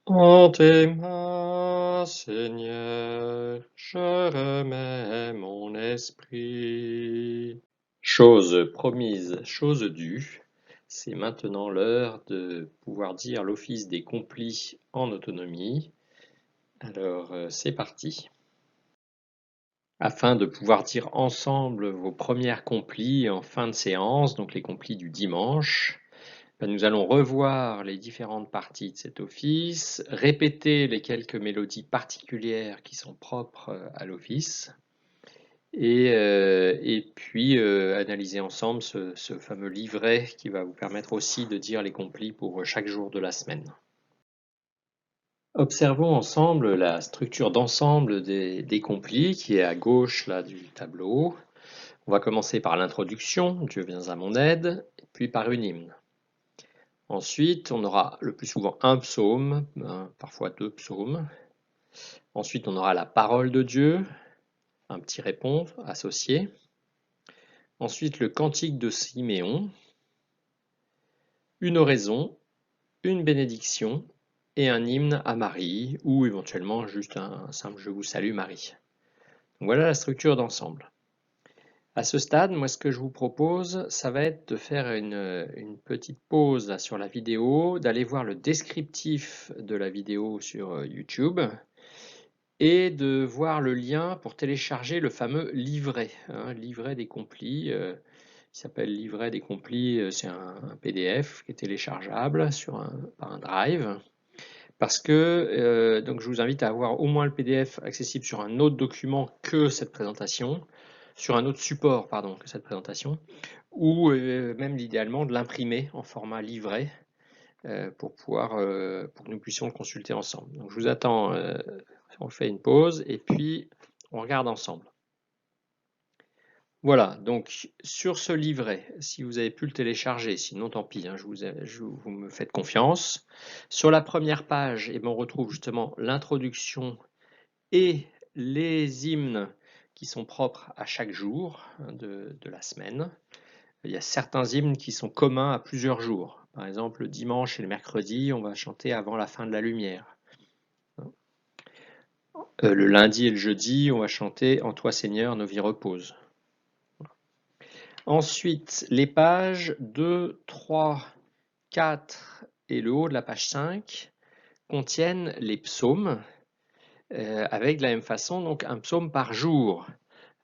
En tes mains, Seigneur, je remets mon esprit. Chose promise, chose due, c'est maintenant l'heure de pouvoir dire l'office des complis en autonomie. Alors, c'est parti. Afin de pouvoir dire ensemble vos premières complis en fin de séance, donc les complis du dimanche, nous allons revoir les différentes parties de cet office, répéter les quelques mélodies particulières qui sont propres à l'office et puis analyser ensemble ce fameux livret qui va vous permettre aussi de dire les complis pour chaque jour de la semaine. Observons ensemble la structure d'ensemble des complis qui est à gauche là, du tableau. On va commencer par l'introduction, Dieu vient à mon aide, puis par une hymne. Ensuite, on aura le plus souvent un psaume, parfois deux psaumes. Ensuite, on aura la parole de Dieu, un petit répond associé. Ensuite, le cantique de Siméon, une oraison, une bénédiction et un hymne à Marie, ou éventuellement juste un simple Je vous salue Marie. Donc voilà la structure d'ensemble. À ce stade, moi ce que je vous propose, ça va être de faire une petite pause là, sur la vidéo, d'aller voir le descriptif de la vidéo sur YouTube et de voir le lien pour télécharger le fameux livret, livret des complis. Il s'appelle livret des complis, c'est un PDF qui est téléchargeable par un drive. Parce que donc je vous invite à avoir au moins le PDF accessible sur un autre document que cette présentation, sur un autre support pardon, que cette présentation, ou même idéalement de l'imprimer en format livret pour que nous puissions le consulter ensemble. Donc je vous attends, on fait une pause et puis on regarde ensemble. Voilà, donc sur ce livret, si vous avez pu le télécharger, sinon tant pis, vous me faites confiance. Sur la première page, on retrouve justement l'introduction et les hymnes qui sont propres à chaque jour de la semaine. Il y a certains hymnes qui sont communs à plusieurs jours. Par exemple, le dimanche et le mercredi, on va chanter avant la fin de la lumière. Le lundi et le jeudi, on va chanter En toi Seigneur, nos vies reposent. Ensuite, les pages 2, 3, 4 et le haut de la page 5 contiennent les psaumes avec de la même façon donc un psaume par jour,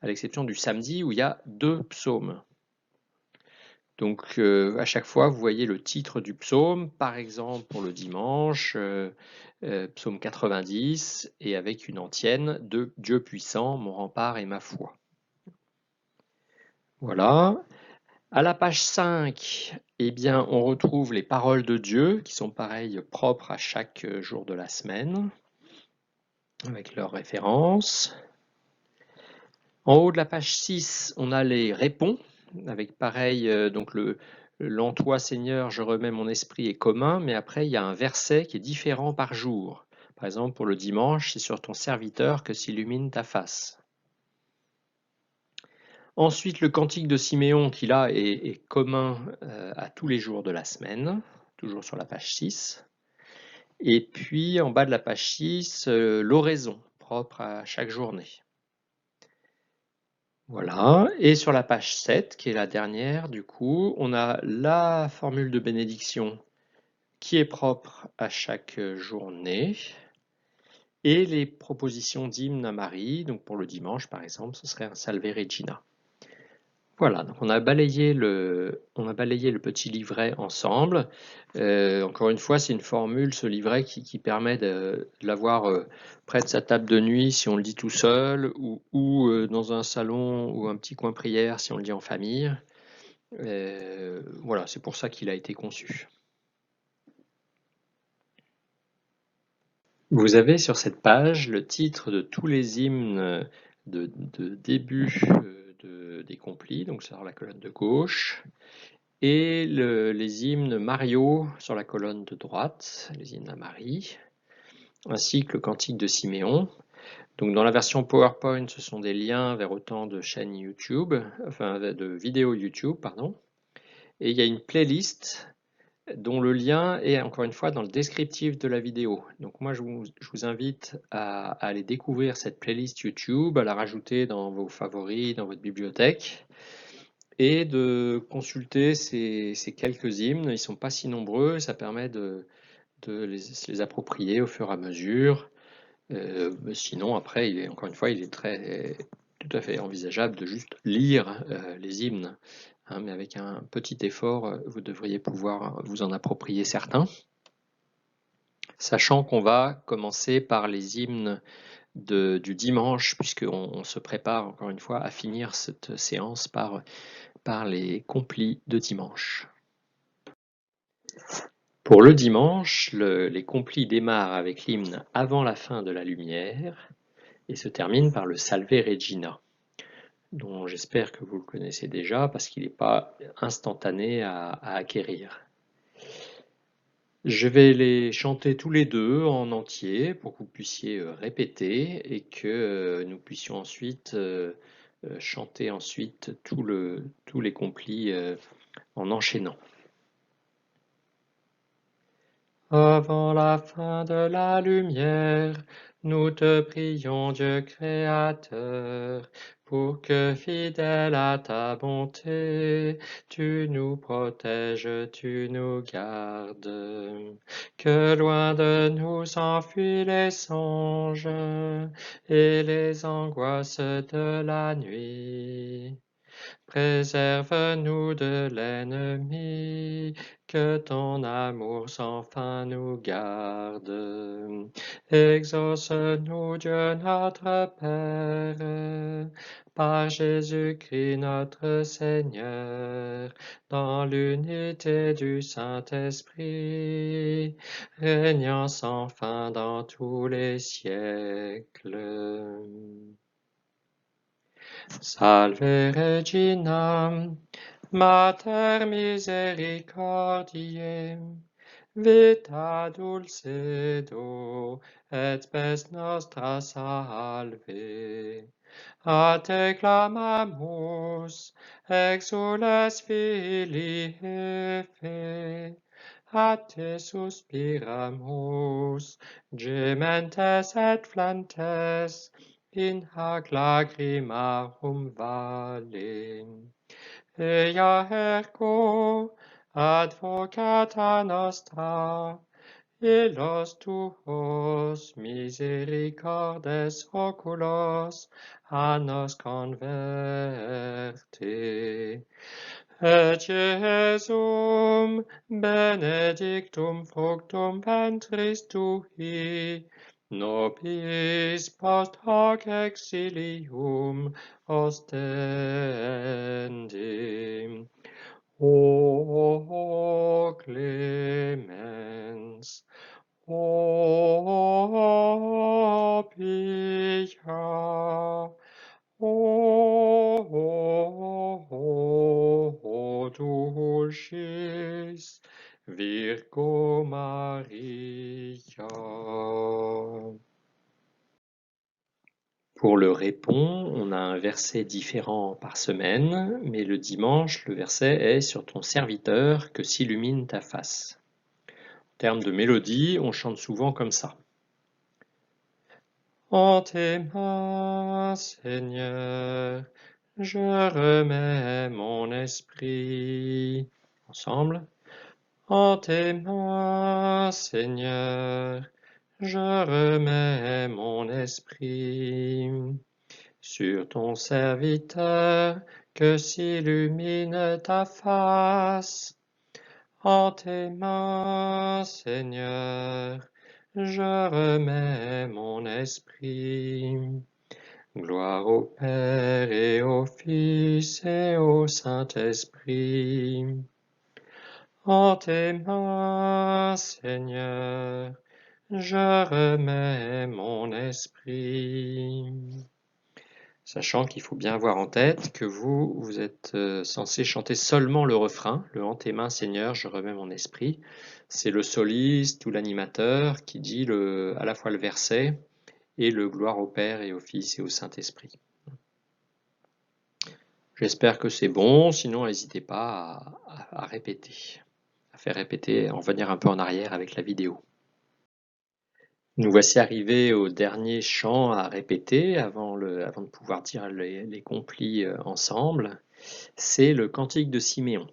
à l'exception du samedi où il y a 2 psaumes. Donc à chaque fois, vous voyez le titre du psaume, par exemple pour le dimanche, psaume 90, et avec une antienne de Dieu puissant, mon rempart et ma foi. Voilà. À la page 5, eh bien, on retrouve les paroles de Dieu qui sont pareilles, propres à chaque jour de la semaine, avec leurs références. En haut de la page 6, on a les répons, avec pareil, donc l'en toi Seigneur, je remets mon esprit est commun, mais après il y a un verset qui est différent par jour. Par exemple, pour le dimanche, c'est sur ton serviteur que s'illumine ta face. Ensuite, le cantique de Siméon, qui là est commun à tous les jours de la semaine, toujours sur la page 6. Et puis, en bas de la page 6, l'oraison, propre à chaque journée. Voilà. Et sur la page 7, qui est la dernière, du coup, on a la formule de bénédiction qui est propre à chaque journée. Et les propositions d'hymne à Marie, donc pour le dimanche par exemple, ce serait un Salve Regina. Voilà, donc on a balayé le petit livret ensemble. Encore une fois, c'est une formule, ce livret, qui permet de l'avoir près de sa table de nuit si on le dit tout seul, ou dans un salon ou un petit coin prière si on le dit en famille. Voilà, c'est pour ça qu'il a été conçu. Vous avez sur cette page le titre de tous les hymnes de début des complis, donc sur la colonne de gauche, et les hymnes Mario sur la colonne de droite, les hymnes à Marie, ainsi que le cantique de Siméon. Donc dans la version PowerPoint, ce sont des liens vers autant de chaînes YouTube, enfin de vidéos YouTube, pardon. Et il y a une playlist dont le lien est encore une fois dans le descriptif de la vidéo. Donc moi je vous invite à aller découvrir cette playlist YouTube, à la rajouter dans vos favoris, dans votre bibliothèque, et de consulter ces quelques hymnes. Ils ne sont pas si nombreux, ça permet de se les approprier au fur et à mesure. Sinon après, encore une fois, il est tout à fait envisageable de juste lire les hymnes. Hein, mais avec un petit effort, vous devriez pouvoir vous en approprier certains. Sachant qu'on va commencer par les hymnes du dimanche, puisqu'on se prépare encore une fois à finir cette séance par les complis de dimanche. Pour le dimanche, les complis démarrent avec l'hymne Avant la fin de la lumière et se terminent par le Salve Regina, dont j'espère que vous le connaissez déjà parce qu'il n'est pas instantané à acquérir. Je vais les chanter tous les deux en entier pour que vous puissiez répéter et que nous puissions ensuite chanter ensuite tous les complis en enchaînant. Avant la fin de la lumière, nous te prions, Dieu créateur, pour que, fidèle à ta bonté, tu nous protèges, tu nous gardes. Que loin de nous s'enfuient les songes et les angoisses de la nuit. Préserve-nous de l'ennemi, que ton amour sans fin nous garde. Exauce-nous, Dieu notre Père, par Jésus-Christ notre Seigneur, dans l'unité du Saint-Esprit, régnant sans fin dans tous les siècles. Salve Regina, Mater misericordiae, vita dulcedo et spes nostra salve. A te clamamus, exules filii Eve, a te suspiramus, gementes et flantes, in hac lacrimarum vale. Ea ergo, advocata nostra, illos tuos misericordes oculos a nos converte. Et Jesum benedictum fructum ventris tui, nobis post hoc exilium ostendi. O clemens, o pia, o dulcis Virgo Maria. Pour le répon, on a un verset différent par semaine, mais le dimanche, le verset est sur ton serviteur que s'illumine ta face. En termes de mélodie, on chante souvent comme ça. En tes mains, Seigneur, je remets mon esprit. Ensemble. En tes mains, Seigneur, je remets mon esprit. Sur ton serviteur, que s'illumine ta face. En tes mains, Seigneur, je remets mon esprit. Gloire au Père et au Fils et au Saint-Esprit. En tes mains, Seigneur, je remets mon esprit. Sachant qu'il faut bien avoir en tête que vous êtes censé chanter seulement le refrain, le « En tes mains, Seigneur, je remets mon esprit ». C'est le soliste ou l'animateur qui dit à la fois le verset et le gloire au Père et au Fils et au Saint-Esprit. J'espère que c'est bon, sinon n'hésitez pas à répéter, faire répéter, en revenir un peu en arrière avec la vidéo. Nous voici arrivés au dernier chant à répéter avant de pouvoir dire les complis ensemble. C'est le cantique de Siméon.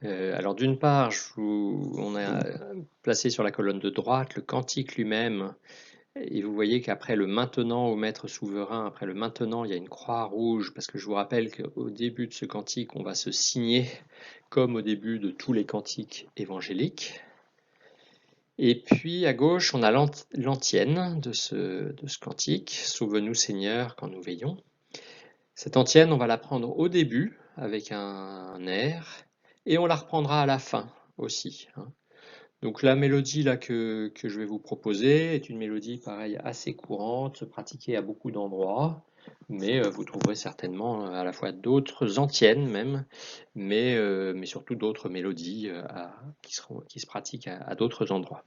Alors d'une part, on a placé sur la colonne de droite le cantique lui-même, et vous voyez qu'après le maintenant au maître souverain, après le maintenant, il y a une croix rouge, parce que je vous rappelle qu'au début de ce cantique, on va se signer comme au début de tous les cantiques évangéliques. Et puis à gauche, on a l'antienne de ce cantique, Sauve-nous Seigneur quand nous veillons. Cette antienne, on va la prendre au début avec un air, et on la reprendra à la fin aussi. Donc la mélodie là que je vais vous proposer est une mélodie pareil assez courante, pratiquée à beaucoup d'endroits, mais vous trouverez certainement à la fois d'autres antiennes même, mais surtout d'autres mélodies qui se pratiquent à d'autres endroits.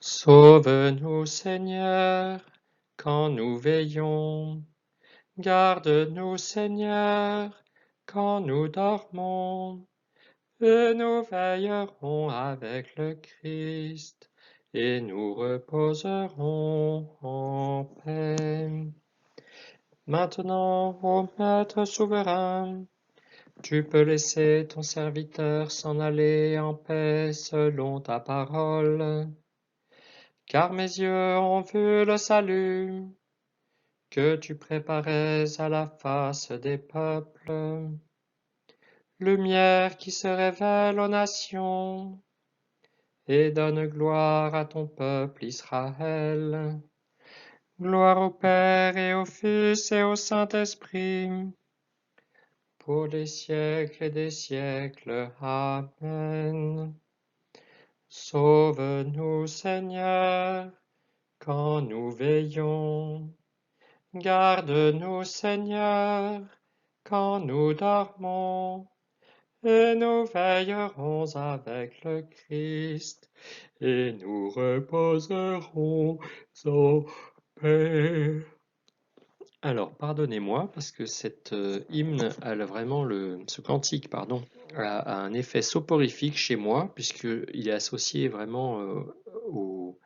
Sauve-nous Seigneur quand nous veillons, garde-nous Seigneur quand nous dormons, et nous veillerons avec le Christ, et nous reposerons en paix. Maintenant, ô Maître souverain, tu peux laisser ton serviteur s'en aller en paix selon ta parole, car mes yeux ont vu le salut que tu préparais à la face des peuples, lumière qui se révèle aux nations et donne gloire à ton peuple Israël. Gloire au Père et au Fils et au Saint-Esprit, pour les siècles et des siècles. Amen. Sauve-nous, Seigneur, quand nous veillons. Garde-nous, Seigneur, quand nous dormons, et nous veillerons avec le Christ, et nous reposerons en paix. Alors, pardonnez-moi, parce que cet hymne ce cantique, pardon, a un effet soporifique chez moi, puisqu'il est associé vraiment au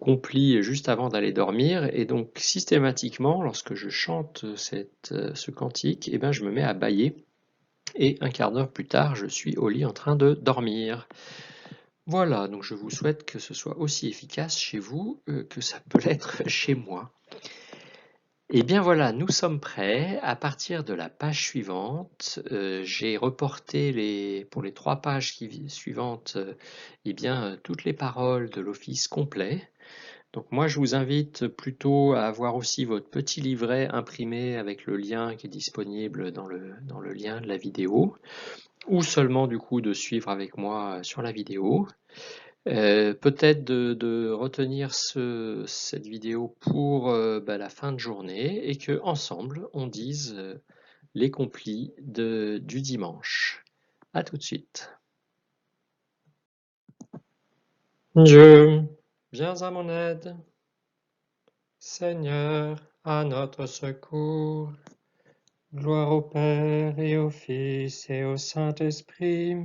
complis juste avant d'aller dormir, et donc systématiquement, lorsque je chante ce cantique, eh ben, je me mets à bâiller, et un quart d'heure plus tard, je suis au lit en train de dormir. Voilà, donc je vous souhaite que ce soit aussi efficace chez vous que ça peut l'être chez moi. Et bien voilà, nous sommes prêts. À partir de la page suivante, j'ai reporté pour les 3 pages suivantes, toutes les paroles de l'office complet. Donc moi, je vous invite plutôt à avoir aussi votre petit livret imprimé avec le lien qui est disponible dans le lien de la vidéo, ou seulement du coup de suivre avec moi sur la vidéo. Peut-être de retenir cette vidéo pour la fin de journée et que ensemble on dise les complis du dimanche. À tout de suite. Dieu, viens à mon aide. Seigneur, à notre secours. Gloire au Père et au Fils et au Saint-Esprit,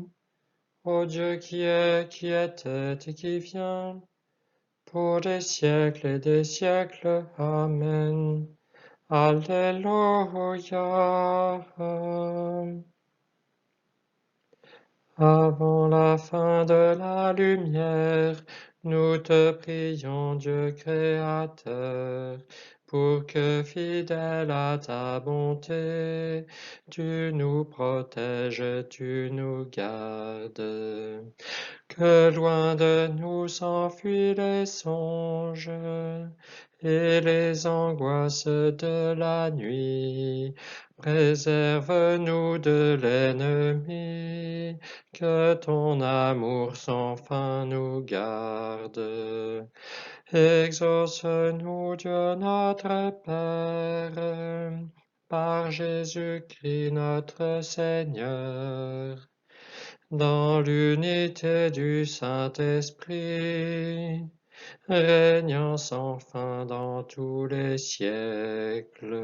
ô Dieu qui est, qui était et qui vient, pour des siècles et des siècles. Amen. Alléluia. Avant la fin de la lumière, nous te prions, Dieu créateur, pour que, fidèle à ta bonté, tu nous protèges, tu nous gardes. Que loin de nous s'enfuient les songes et les angoisses de la nuit. Préserve-nous de l'ennemi, que ton amour sans fin nous garde. Exauce-nous, Dieu notre Père, par Jésus-Christ notre Seigneur, dans l'unité du Saint-Esprit, régnant sans fin dans tous les siècles.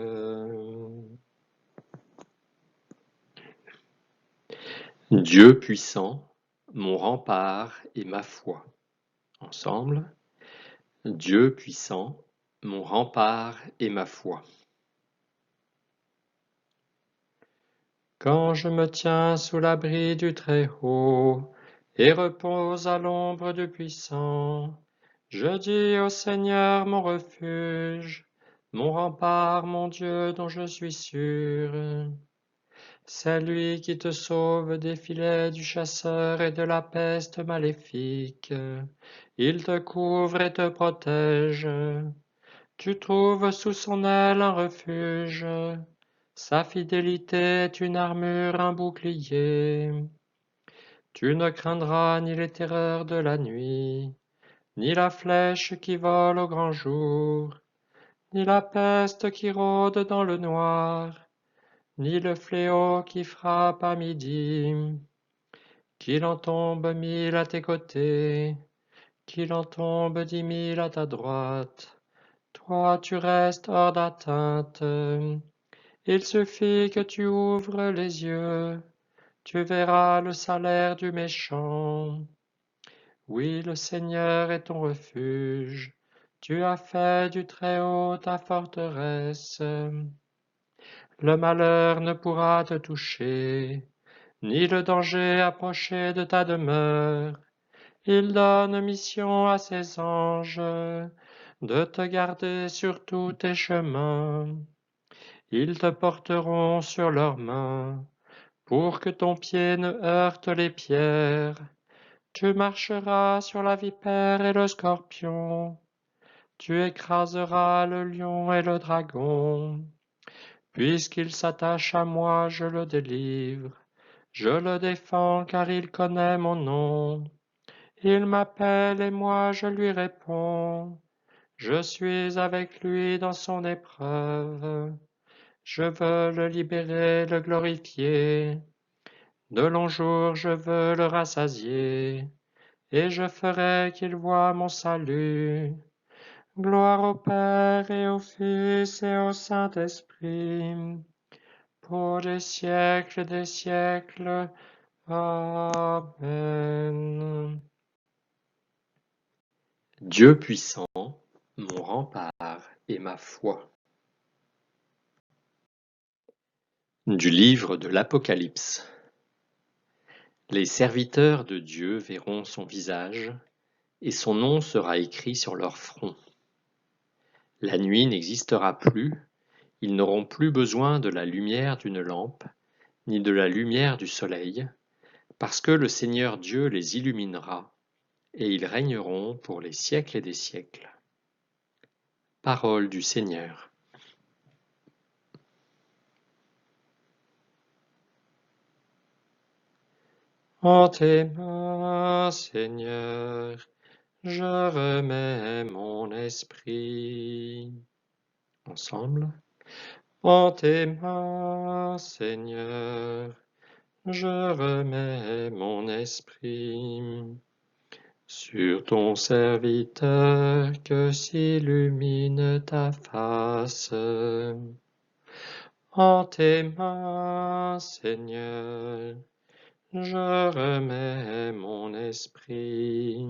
Dieu puissant, mon rempart et ma foi. Ensemble. Dieu puissant, mon rempart et ma foi. Quand je me tiens sous l'abri du Très-Haut et repose à l'ombre du Puissant, je dis au Seigneur mon refuge, mon rempart, mon Dieu dont je suis sûr. C'est lui qui te sauve des filets du chasseur et de la peste maléfique. Il te couvre et te protège. Tu trouves sous son aile un refuge. Sa fidélité est une armure, un bouclier. Tu ne craindras ni les terreurs de la nuit, ni la flèche qui vole au grand jour, ni la peste qui rôde dans le noir, ni le fléau qui frappe à midi. Qu'il en tombe 1000 à tes côtés, qu'il en tombe 10 000 à ta droite, toi tu restes hors d'atteinte. Il suffit que tu ouvres les yeux, tu verras le salaire du méchant. Oui, le Seigneur est ton refuge, tu as fait du Très-Haut ta forteresse. Le malheur ne pourra te toucher, ni le danger approcher de ta demeure. Il donne mission à ses anges de te garder sur tous tes chemins. Ils te porteront sur leurs mains pour que ton pied ne heurte les pierres. Tu marcheras sur la vipère et le scorpion. Tu écraseras le lion et le dragon. Puisqu'il s'attache à moi, je le délivre. Je le défends car il connaît mon nom. Il m'appelle et moi je lui réponds. Je suis avec lui dans son épreuve. Je veux le libérer, le glorifier. De longs jours je veux le rassasier, et je ferai qu'il voie mon salut. Gloire au Père et au Fils et au Saint-Esprit, pour des siècles et des siècles. Amen. Dieu puissant, mon rempart et ma foi. Du livre de l'Apocalypse. Les serviteurs de Dieu verront son visage, et son nom sera écrit sur leur front. La nuit n'existera plus, ils n'auront plus besoin de la lumière d'une lampe, ni de la lumière du soleil, parce que le Seigneur Dieu les illuminera, et ils régneront pour les siècles et des siècles. Parole du Seigneur. En tes mains, Seigneur, je remets mon esprit. Ensemble. En tes mains, Seigneur, je remets mon esprit. Sur ton serviteur que s'illumine ta face. En tes mains, Seigneur, je remets mon esprit.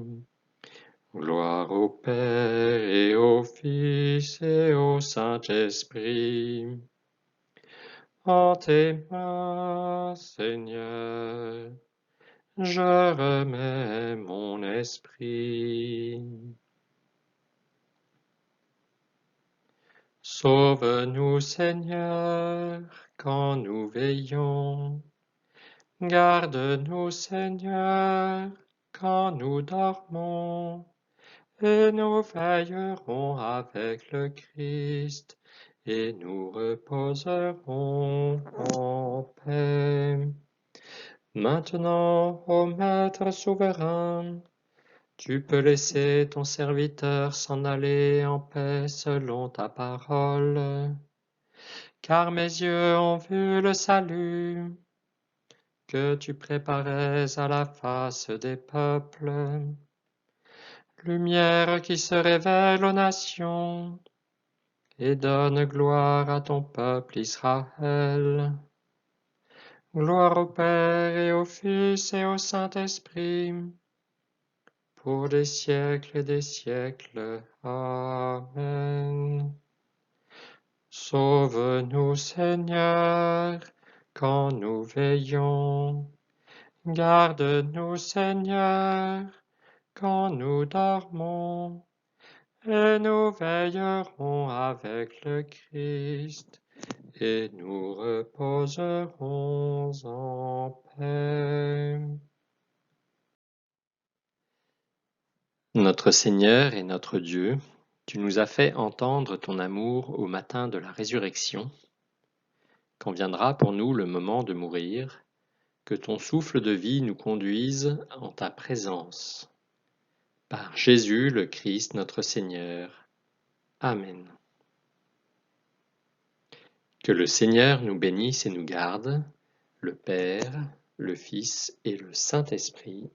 Gloire au Père et au Fils et au Saint-Esprit. En tes mains, Seigneur, je remets mon esprit. Sauve-nous, Seigneur, quand nous veillons. Garde-nous, Seigneur, quand nous dormons. Et nous veillerons avec le Christ, et nous reposerons en paix. Maintenant, ô Maître souverain, tu peux laisser ton serviteur s'en aller en paix selon ta parole, car mes yeux ont vu le salut que tu préparais à la face des peuples. Lumière qui se révèle aux nations et donne gloire à ton peuple Israël. Gloire au Père et au Fils et au Saint-Esprit, pour des siècles et des siècles. Amen. Sauve-nous, Seigneur, quand nous veillons. Garde-nous, Seigneur, quand nous dormons. Et nous veillerons avec le Christ, et nous reposerons en paix. Notre Seigneur et notre Dieu, tu nous as fait entendre ton amour au matin de la résurrection. Quand viendra pour nous le moment de mourir, que ton souffle de vie nous conduise en ta présence. Par Jésus le Christ notre Seigneur. Amen. Que le Seigneur nous bénisse et nous garde, le Père, le Fils et le Saint-Esprit.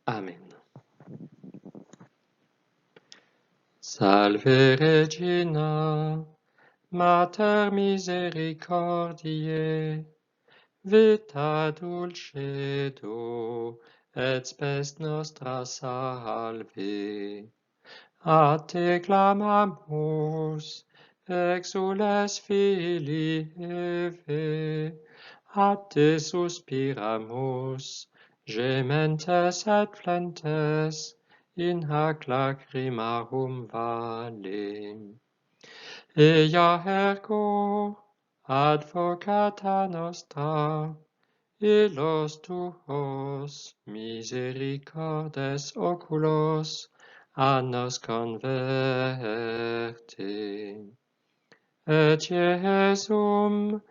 Amen. Salve Regina, Mater misericordiae, vita dulcedo, et spes nostra salve. A te clamamus, exules filii Eve, a te suspiramus, gementes et flentes, in hac lacrimarum vale. Ea ergo, advocata nostra, illos tuos misericordes oculos, a nos converte. Et Iesum,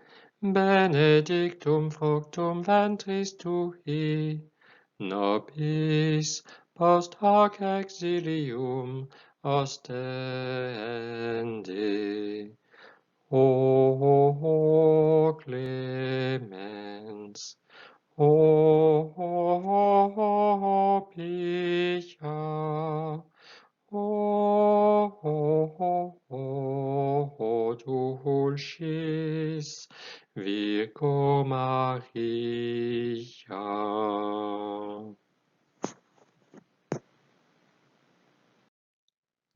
benedictum fructum ventris tui, nobis post hoc exilium ostende. O clemens, O pia, O dulcis Virgo Maria.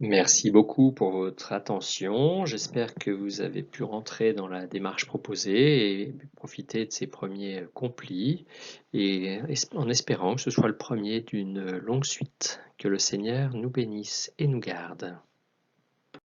Merci beaucoup pour votre attention. J'espère que vous avez pu rentrer dans la démarche proposée et profiter de ces premiers complis, et en espérant que ce soit le premier d'une longue suite. Que le Seigneur nous bénisse et nous garde.